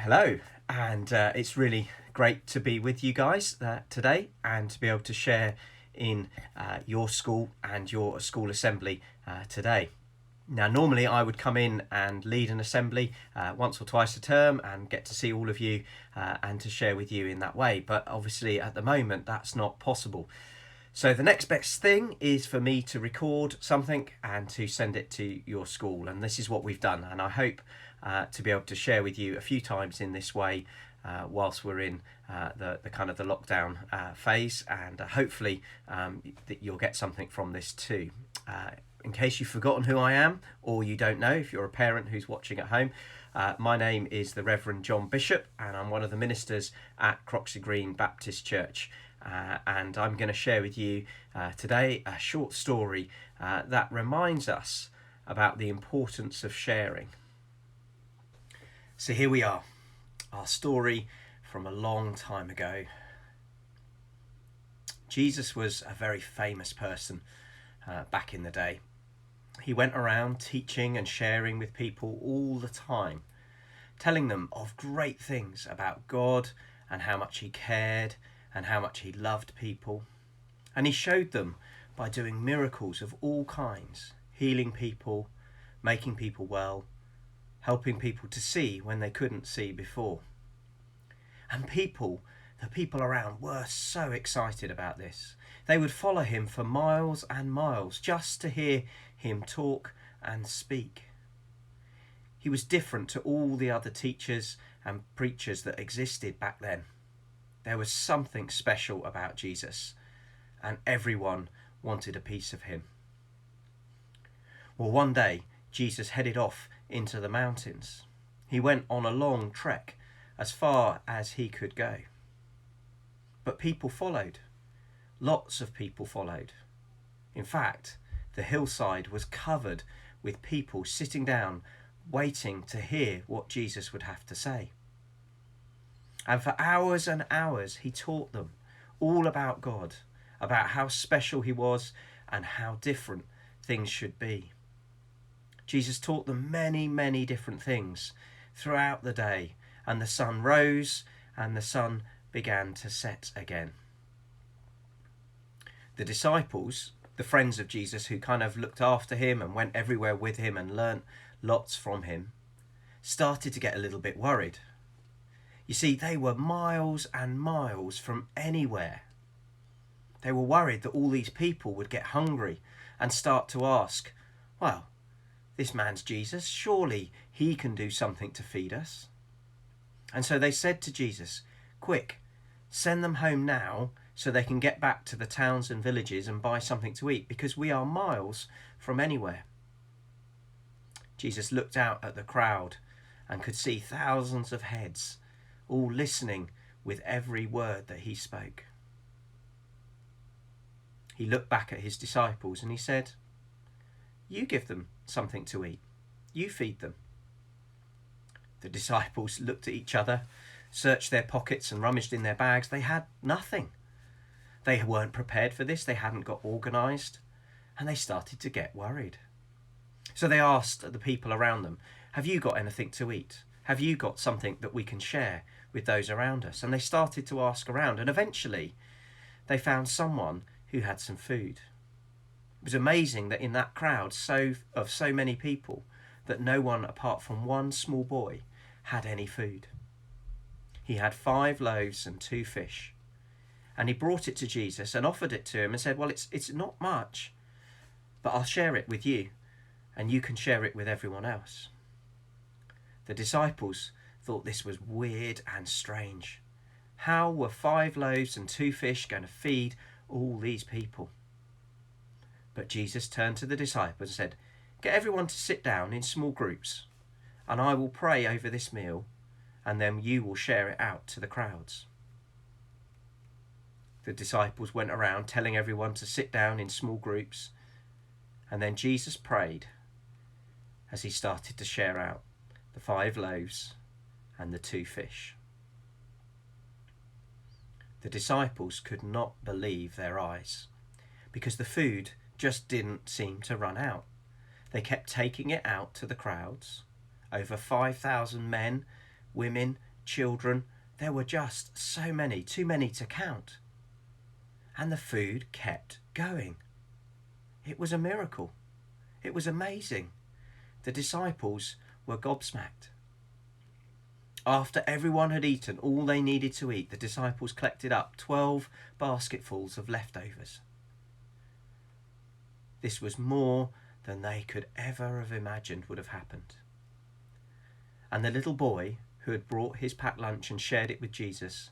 Hello, and it's really great to be with you guys today and to be able to share in your school and your school assembly today. Now, normally I would come in and lead an assembly once or twice a term and get to see all of you and to share with you in that way, but obviously at the moment that's not possible. So the next best thing is for me to record something and to send it to your school, and this is what we've done, and I hope to be able to share with you a few times in this way whilst we're in the kind of the lockdown phase, and hopefully that you'll get something from this too. In case you've forgotten who I am, or you don't know, if you're a parent who's watching at home, my name is the Reverend John Bishop, and I'm one of the ministers at Croxley Green Baptist Church. And I'm going to share with you today a short story that reminds us about the importance of sharing. So here we are, our story from a long time ago. Jesus was a very famous person back in the day. He went around teaching and sharing with people all the time, telling them of great things about God and how much he cared and how much he loved people. And he showed them by doing miracles of all kinds, healing people, making people well, helping people to see when they couldn't see before. And the people around were so excited about this. They would follow him for miles and miles just to hear him talk and speak. He was different to all the other teachers and preachers that existed back then. There was something special about Jesus, and everyone wanted a piece of him. Well, one day, Jesus headed off into the mountains. He went on a long trek, as far as he could go. But people followed. Lots of people followed. In fact, the hillside was covered with people sitting down, waiting to hear what Jesus would have to say. And for hours and hours he taught them all about God, about how special he was and how different things should be. Jesus taught them many, many different things throughout the day, and the sun rose and the sun began to set again. The disciples, the friends of Jesus who kind of looked after him and went everywhere with him and learnt lots from him, started to get a little bit worried. You see, they were miles and miles from anywhere. They were worried that all these people would get hungry and start to ask, well, this man's Jesus, surely he can do something to feed us. And so they said to Jesus, quick, send them home now so they can get back to the towns and villages and buy something to eat, because we are miles from anywhere. Jesus looked out at the crowd and could see thousands of heads, all listening with every word that he spoke. He looked back at his disciples and he said, you give them something to eat. You feed them. The disciples looked at each other, searched their pockets and rummaged in their bags. They had nothing. They weren't prepared for this. They hadn't got organised, and they started to get worried. So they asked the people around them, have you got anything to eat? Have you got something that we can share with those around us? And they started to ask around, and eventually they found someone who had some food. It was amazing that in that crowd of so many people, that no one apart from one small boy had any food. He had 5 loaves and 2 fish, and he brought it to Jesus and offered it to him and said, well, it's not much, but I'll share it with you, and you can share it with everyone else. The disciples thought this was weird and strange. How were 5 loaves and 2 fish going to feed all these people? But Jesus turned to the disciples and said, get everyone to sit down in small groups, and I will pray over this meal, and then you will share it out to the crowds. The disciples went around telling everyone to sit down in small groups, and then Jesus prayed as he started to share out the 5 loaves and the 2 fish. The disciples could not believe their eyes, because the food just didn't seem to run out. They kept taking it out to the crowds. Over 5,000 men, women, children. There were just so many, too many to count. And the food kept going. It was a miracle. It was amazing. The disciples were gobsmacked. After everyone had eaten all they needed to eat, the disciples collected up 12 basketfuls of leftovers. This was more than they could ever have imagined would have happened. And the little boy who had brought his packed lunch and shared it with Jesus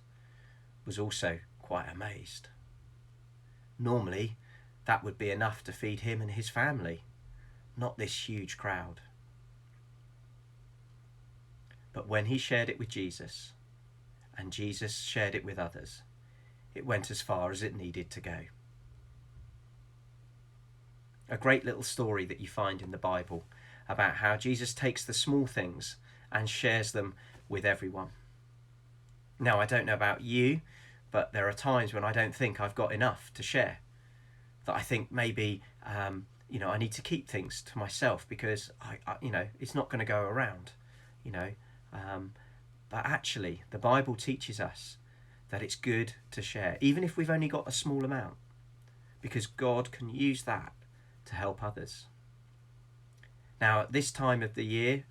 was also quite amazed. Normally, that would be enough to feed him and his family, not this huge crowd. But when he shared it with Jesus, and Jesus shared it with others, it went as far as it needed to go. A great little story that you find in the Bible about how Jesus takes the small things and shares them with everyone. Now, I don't know about you, but there are times when I don't think I've got enough to share. That I think maybe, I need to keep things to myself because it's not going to go around, But actually, the Bible teaches us that it's good to share, even if we've only got a small amount, because God can use that to help others. Now, at this time of the year,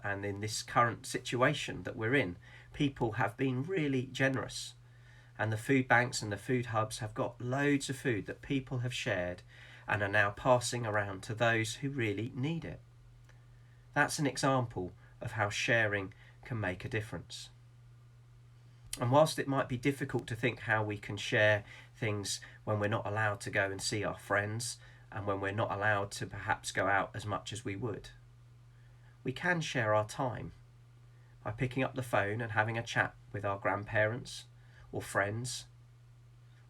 and in this current situation that we're in, people have been really generous. And the food banks and the food hubs have got loads of food that people have shared and are now passing around to those who really need it. That's an example of how sharing can make a difference. And whilst it might be difficult to think how we can share things when we're not allowed to go and see our friends and when we're not allowed to perhaps go out as much as we would, we can share our time by picking up the phone and having a chat with our grandparents or friends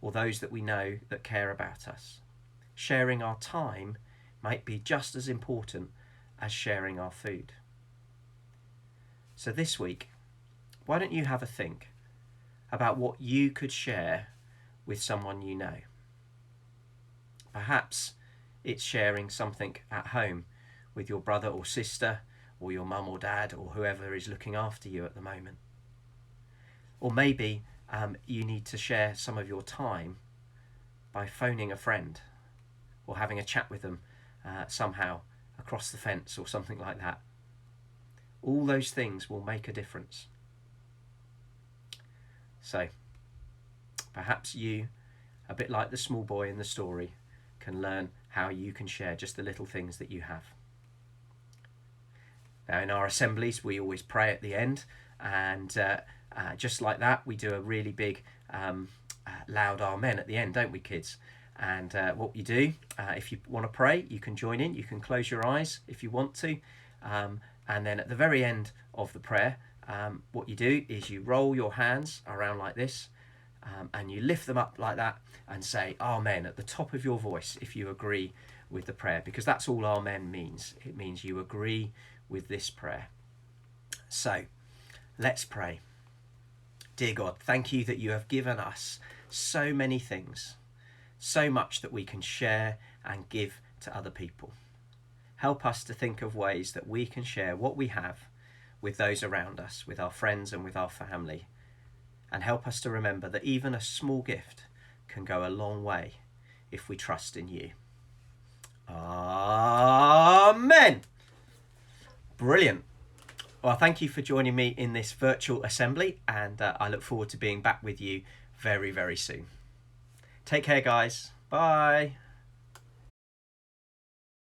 or those that we know that care about us. Sharing our time might be just as important as sharing our food. So this week, why don't you have a think about what you could share with someone you know? Perhaps it's sharing something at home with your brother or sister or your mum or dad or whoever is looking after you at the moment. Or maybe you need to share some of your time by phoning a friend or having a chat with them somehow across the fence or something like that. All those things will make a difference. So, perhaps you, a bit like the small boy in the story, can learn how you can share just the little things that you have. Now, in our assemblies, we always pray at the end, and just like that, we do a really big, loud amen at the end, don't we, kids? And what you do, if you want to pray, you can join in. You can close your eyes if you want to. And then at the very end of the prayer, what you do is you roll your hands around like this, and you lift them up like that and say Amen at the top of your voice if you agree with the prayer, because that's all Amen means. It means you agree with this prayer. So let's pray. Dear God, thank you that you have given us so many things, so much that we can share and give to other people. Help us to think of ways that we can share what we have with those around us, with our friends and with our family. And help us to remember that even a small gift can go a long way if we trust in you. Amen. Brilliant. Well, thank you for joining me in this virtual assembly, and I look forward to being back with you very, very soon. Take care, guys. Bye.